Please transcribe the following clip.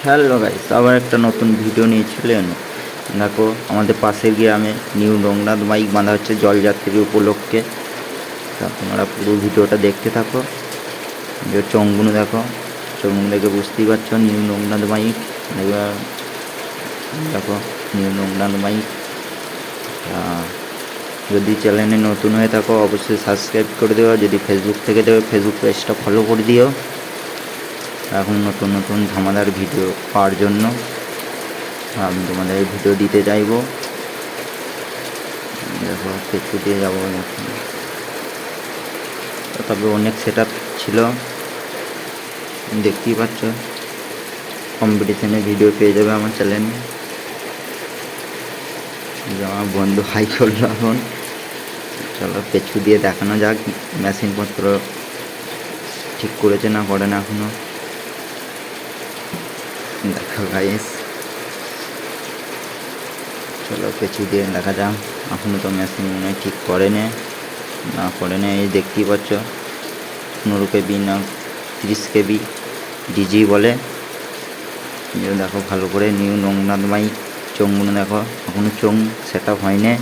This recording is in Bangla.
হ্যালো গাইস, আবার একটা নতুন ভিডিও নিয়ে চলে এলো। দেখো, আমাদের পাশের গ্রামে নিউ রঙ্গনাথ মাইক বাঁধা হচ্ছে জলযাত্রী উপলক্ষে। তা তোমরা পুরো ভিডিওটা দেখতে থাকো। যে চোঙগুলো দেখো, চোঙগুলো দেখে বুঝতেই পারছো নিউ রঙ্গনাথ মাইক। দেখো নিউ রঙ্গনাথ মাইক। যদি চ্যানেলে নতুন হয়ে থাকো অবশ্যই সাবস্ক্রাইব করে দিও। যদি ফেসবুক থেকে দেবে ফেসবুক পেজটা ফলো করে দিও। এখন নতুন নতুন ধামাদার ভিডিও পাওয়ার জন্য আমি তোমাদের ভিডিও দিতে চাইব। দেখো পেছু দিয়ে যাবো এখন। তবে অনেক সেট আপ ছিল, দেখতেই পাচ্ছ। কম্পিটিশনের ভিডিও পেয়ে যাবে আমার চ্যানেলে। আমার বন্ধু হাই করলো এখন। চলো পেছু দিয়ে দেখানো যাক মেশিনপত্র ঠিক করেছে না করে না এখনো। দেখো গাইস, চলো পেছু দিয়ে দেখা যাক। এখনো তো মেশিন মনে হয় ঠিক করে না এই দেখতেই পাচ্ছ 15 কেবি না 30 কেবি ডিজি বলে। দেখো ভালো করে নিউ রঙ্গনাথ মাইক চোঙগুলো দেখো, এখনো চোঙ সেট আপ হয়নি।